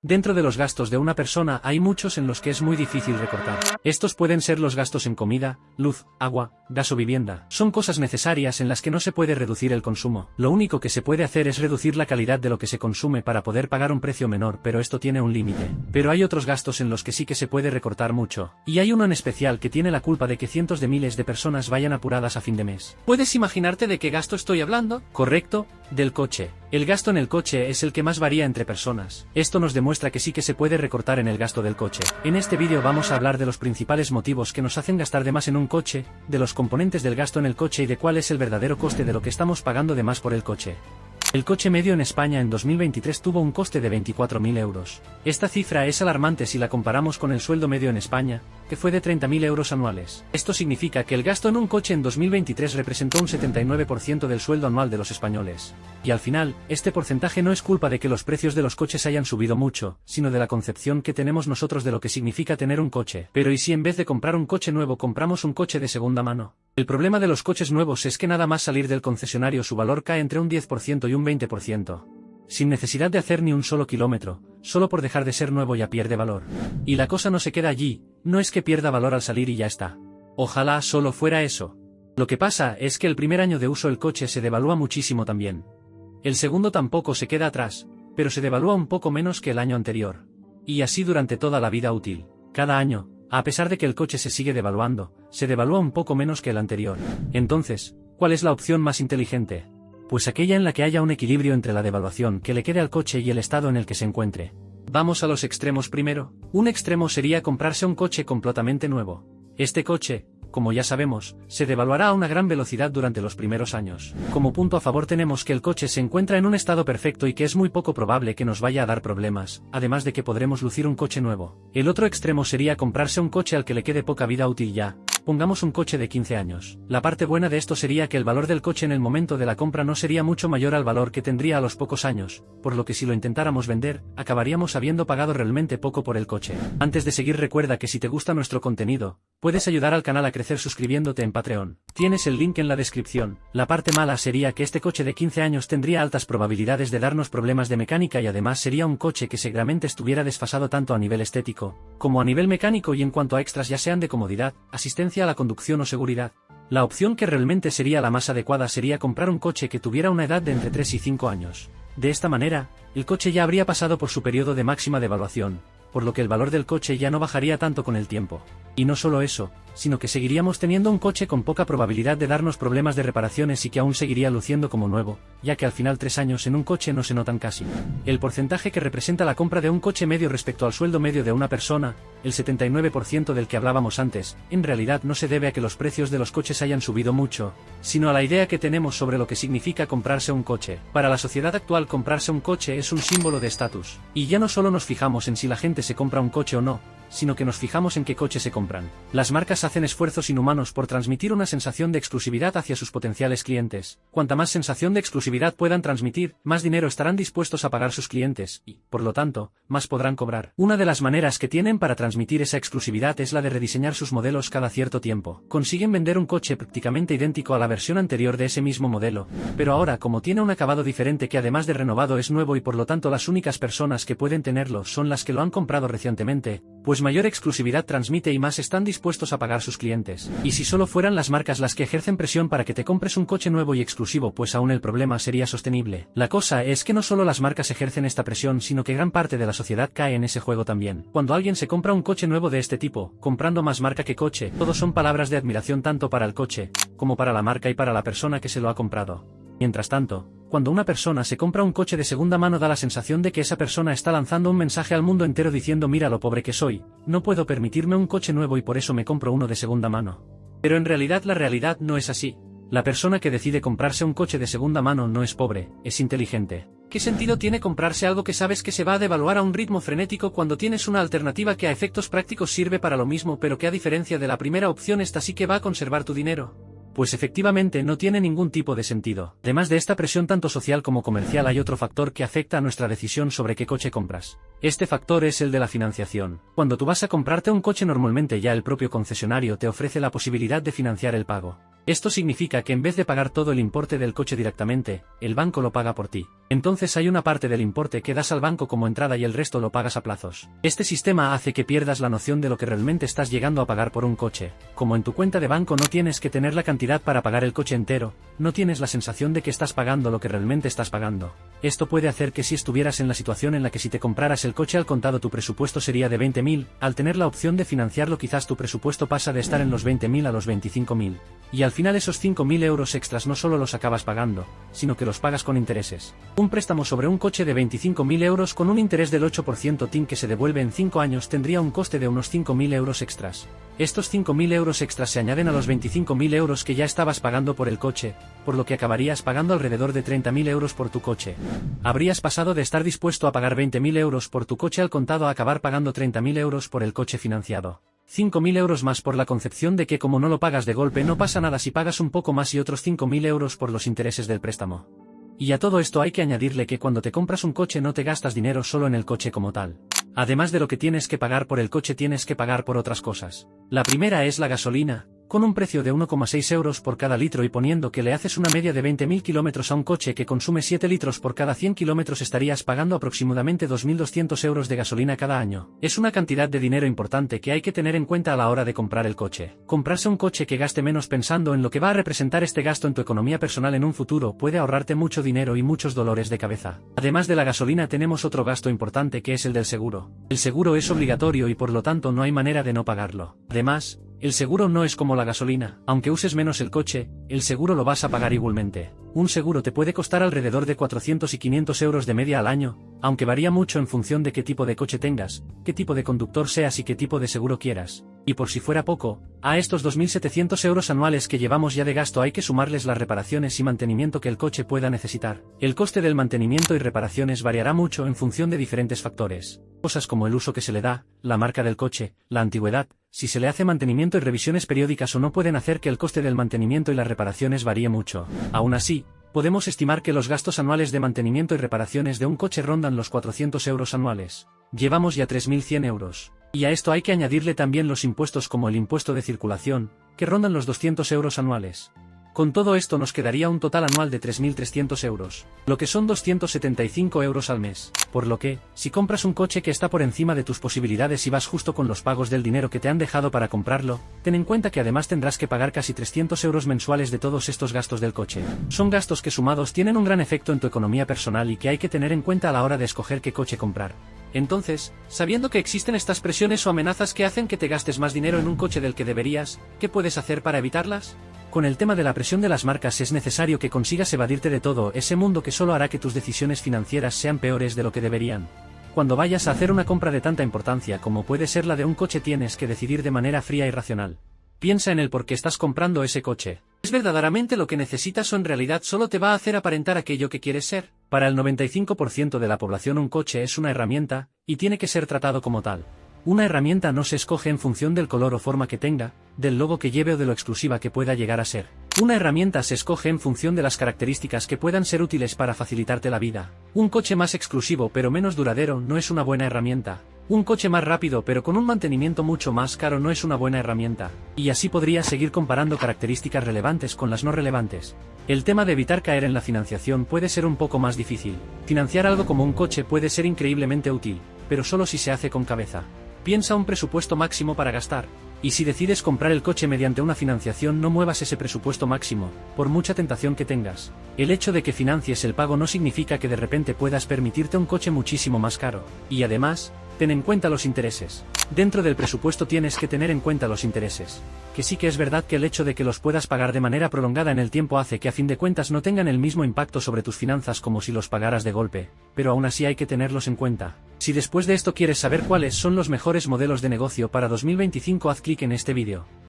Dentro de los gastos de una persona hay muchos en los que es muy difícil recortar. Estos pueden ser los gastos en comida, luz, agua, gas o vivienda. Son cosas necesarias en las que no se puede reducir el consumo. Lo único que se puede hacer es reducir la calidad de lo que se consume para poder pagar un precio menor, pero esto tiene un límite. Pero hay otros gastos en los que sí que se puede recortar mucho. Y hay uno en especial que tiene la culpa de que cientos de miles de personas vayan apuradas a fin de mes. ¿Puedes imaginarte de qué gasto estoy hablando? Correcto, del coche. El gasto en el coche es el que más varía entre personas. Esto nos demuestra que sí que se puede recortar en el gasto del coche. En este vídeo vamos a hablar de los principales motivos que nos hacen gastar de más en un coche, de los componentes del gasto en el coche y de cuál es el verdadero coste de lo que estamos pagando de más por el coche. El coche medio en España en 2023 tuvo un coste de 24.000 euros. Esta cifra es alarmante si la comparamos con el sueldo medio en España, que fue de 30.000 euros anuales. Esto significa que el gasto en un coche en 2023 representó un 79% del sueldo anual de los españoles. Y al final, este porcentaje no es culpa de que los precios de los coches hayan subido mucho, sino de la concepción que tenemos nosotros de lo que significa tener un coche. Pero ¿y si en vez de comprar un coche nuevo compramos un coche de segunda mano? El problema de los coches nuevos es que nada más salir del concesionario su valor cae entre un 10% y un 20%. Sin necesidad de hacer ni un solo kilómetro, solo por dejar de ser nuevo ya pierde valor. Y la cosa no se queda allí, no es que pierda valor al salir y ya está. Ojalá solo fuera eso. Lo que pasa es que el primer año de uso el coche se devalúa muchísimo también. El segundo tampoco se queda atrás, pero se devalúa un poco menos que el año anterior. Y así durante toda la vida útil. Cada año, a pesar de que el coche se sigue devaluando, se devalúa un poco menos que el anterior. Entonces, ¿cuál es la opción más inteligente? Pues aquella en la que haya un equilibrio entre la devaluación que le quede al coche y el estado en el que se encuentre. Vamos a los extremos primero. Un extremo sería comprarse un coche completamente nuevo. Este coche, como ya sabemos, se devaluará a una gran velocidad durante los primeros años. Como punto a favor tenemos que el coche se encuentra en un estado perfecto y que es muy poco probable que nos vaya a dar problemas, además de que podremos lucir un coche nuevo. El otro extremo sería comprarse un coche al que le quede poca vida útil ya. Pongamos un coche de 15 años. La parte buena de esto sería que el valor del coche en el momento de la compra no sería mucho mayor al valor que tendría a los pocos años, por lo que si lo intentáramos vender, acabaríamos habiendo pagado realmente poco por el coche. Antes de seguir recuerda que si te gusta nuestro contenido, puedes ayudar al canal a crecer suscribiéndote en Patreon. Tienes el link en la descripción. La parte mala sería que este coche de 15 años tendría altas probabilidades de darnos problemas de mecánica y además sería un coche que seguramente estuviera desfasado tanto a nivel estético, como a nivel mecánico y en cuanto a extras ya sean de comodidad, asistencia a la conducción o seguridad. La opción que realmente sería la más adecuada sería comprar un coche que tuviera una edad de entre 3 y 5 años. De esta manera, el coche ya habría pasado por su periodo de máxima devaluación, por lo que el valor del coche ya no bajaría tanto con el tiempo. Y no solo eso, sino que seguiríamos teniendo un coche con poca probabilidad de darnos problemas de reparaciones y que aún seguiría luciendo como nuevo, ya que al final 3 años en un coche no se notan casi. El porcentaje que representa la compra de un coche medio respecto al sueldo medio de una persona, el 79% del que hablábamos antes, en realidad no se debe a que los precios de los coches hayan subido mucho, sino a la idea que tenemos sobre lo que significa comprarse un coche. Para la sociedad actual comprarse un coche es un símbolo de estatus. Y ya no solo nos fijamos en si la gente se compra un coche o no, sino que nos fijamos en qué coche se compran. Las marcas hacen esfuerzos inhumanos por transmitir una sensación de exclusividad hacia sus potenciales clientes. Cuanta más sensación de exclusividad puedan transmitir, más dinero estarán dispuestos a pagar sus clientes, y, por lo tanto, más podrán cobrar. Una de las maneras que tienen para transmitir esa exclusividad es la de rediseñar sus modelos cada cierto tiempo. Consiguen vender un coche prácticamente idéntico a la versión anterior de ese mismo modelo, pero ahora como tiene un acabado diferente que además de renovado es nuevo y por lo tanto las únicas personas que pueden tenerlo son las que lo han comprado recientemente, pues mayor exclusividad transmite y más están dispuestos a pagar sus clientes. Y si solo fueran las marcas las que ejercen presión para que te compres un coche nuevo y exclusivo, pues aún el problema sería sostenible. La cosa es que no solo las marcas ejercen esta presión, sino que gran parte de la sociedad cae en ese juego también. Cuando alguien se compra un coche nuevo de este tipo, comprando más marca que coche, todos son palabras de admiración tanto para el coche, como para la marca y para la persona que se lo ha comprado. Mientras tanto, cuando una persona se compra un coche de segunda mano da la sensación de que esa persona está lanzando un mensaje al mundo entero diciendo mira lo pobre que soy, no puedo permitirme un coche nuevo y por eso me compro uno de segunda mano. Pero en realidad la realidad no es así. La persona que decide comprarse un coche de segunda mano no es pobre, es inteligente. ¿Qué sentido tiene comprarse algo que sabes que se va a devaluar a un ritmo frenético cuando tienes una alternativa que a efectos prácticos sirve para lo mismo pero que a diferencia de la primera opción esta sí que va a conservar tu dinero? Pues efectivamente no tiene ningún tipo de sentido. Además de esta presión tanto social como comercial hay otro factor que afecta a nuestra decisión sobre qué coche compras. Este factor es el de la financiación. Cuando tú vas a comprarte un coche normalmente ya el propio concesionario te ofrece la posibilidad de financiar el pago. Esto significa que en vez de pagar todo el importe del coche directamente, el banco lo paga por ti. Entonces hay una parte del importe que das al banco como entrada y el resto lo pagas a plazos. Este sistema hace que pierdas la noción de lo que realmente estás llegando a pagar por un coche. Como en tu cuenta de banco no tienes que tener la cantidad para pagar el coche entero, no tienes la sensación de que estás pagando lo que realmente estás pagando. Esto puede hacer que si estuvieras en la situación en la que si te compraras el coche al contado tu presupuesto sería de 20.000, al tener la opción de financiarlo quizás tu presupuesto pasa de estar en los 20.000 a los 25.000. Y al final esos 5.000 euros extras no solo los acabas pagando, sino que los pagas con intereses. Un préstamo sobre un coche de 25.000 euros con un interés del 8% TIN que se devuelve en 5 años tendría un coste de unos 5.000 euros extras. Estos 5.000 euros extras se añaden a los 25.000 euros que ya estabas pagando por el coche, por lo que acabarías pagando alrededor de 30.000 euros por tu coche. Habrías pasado de estar dispuesto a pagar 20.000 euros por tu coche al contado a acabar pagando 30.000 euros por el coche financiado. 5.000 euros más por la concepción de que como no lo pagas de golpe no pasa nada si pagas un poco más y otros 5.000 euros por los intereses del préstamo. Y a todo esto hay que añadirle que cuando te compras un coche no te gastas dinero solo en el coche como tal. Además de lo que tienes que pagar por el coche tienes que pagar por otras cosas. La primera es la gasolina, con un precio de 1,6 euros por cada litro y poniendo que le haces una media de 20.000 kilómetros a un coche que consume 7 litros por cada 100 kilómetros estarías pagando aproximadamente 2.200 euros de gasolina cada año. Es una cantidad de dinero importante que hay que tener en cuenta a la hora de comprar el coche. Comprarse un coche que gaste menos pensando en lo que va a representar este gasto en tu economía personal en un futuro puede ahorrarte mucho dinero y muchos dolores de cabeza. Además de la gasolina tenemos otro gasto importante que es el del seguro. El seguro es obligatorio y por lo tanto no hay manera de no pagarlo. Además, el seguro no es como la gasolina, aunque uses menos el coche, el seguro lo vas a pagar igualmente. Un seguro te puede costar alrededor de 400 y 500 euros de media al año, aunque varía mucho en función de qué tipo de coche tengas, qué tipo de conductor seas y qué tipo de seguro quieras. Y por si fuera poco, a estos 2.700 euros anuales que llevamos ya de gasto hay que sumarles las reparaciones y mantenimiento que el coche pueda necesitar. El coste del mantenimiento y reparaciones variará mucho en función de diferentes factores. Cosas como el uso que se le da, la marca del coche, la antigüedad, si se le hace mantenimiento y revisiones periódicas o no pueden hacer que el coste del mantenimiento y las reparaciones varíe mucho. Aún así, podemos estimar que los gastos anuales de mantenimiento y reparaciones de un coche rondan los 400 euros anuales. Llevamos ya 3.100 euros. Y a esto hay que añadirle también los impuestos como el impuesto de circulación, que rondan los 200 euros anuales. Con todo esto nos quedaría un total anual de 3.300 euros, lo que son 275 euros al mes. Por lo que, si compras un coche que está por encima de tus posibilidades y vas justo con los pagos del dinero que te han dejado para comprarlo, ten en cuenta que además tendrás que pagar casi 300 euros mensuales de todos estos gastos del coche. Son gastos que sumados tienen un gran efecto en tu economía personal y que hay que tener en cuenta a la hora de escoger qué coche comprar. Entonces, sabiendo que existen estas presiones o amenazas que hacen que te gastes más dinero en un coche del que deberías, ¿qué puedes hacer para evitarlas? Con el tema de la presión de las marcas es necesario que consigas evadirte de todo ese mundo que solo hará que tus decisiones financieras sean peores de lo que deberían. Cuando vayas a hacer una compra de tanta importancia como puede ser la de un coche tienes que decidir de manera fría y racional. Piensa en el por qué estás comprando ese coche. ¿Es verdaderamente lo que necesitas o en realidad solo te va a hacer aparentar aquello que quieres ser? Para el 95% de la población un coche es una herramienta, y tiene que ser tratado como tal. Una herramienta no se escoge en función del color o forma que tenga, del logo que lleve o de lo exclusiva que pueda llegar a ser. Una herramienta se escoge en función de las características que puedan ser útiles para facilitarte la vida. Un coche más exclusivo pero menos duradero no es una buena herramienta. Un coche más rápido pero con un mantenimiento mucho más caro no es una buena herramienta. Y así podrías seguir comparando características relevantes con las no relevantes. El tema de evitar caer en la financiación puede ser un poco más difícil. Financiar algo como un coche puede ser increíblemente útil, pero solo si se hace con cabeza. Piensa un presupuesto máximo para gastar. Y si decides comprar el coche mediante una financiación no muevas ese presupuesto máximo, por mucha tentación que tengas. El hecho de que financies el pago no significa que de repente puedas permitirte un coche muchísimo más caro. Y además, ten en cuenta los intereses. Dentro del presupuesto tienes que tener en cuenta los intereses. Que sí que es verdad que el hecho de que los puedas pagar de manera prolongada en el tiempo hace que a fin de cuentas no tengan el mismo impacto sobre tus finanzas como si los pagaras de golpe, pero aún así hay que tenerlos en cuenta. Si después de esto quieres saber cuáles son los mejores modelos de negocio para 2025 haz clic en este vídeo.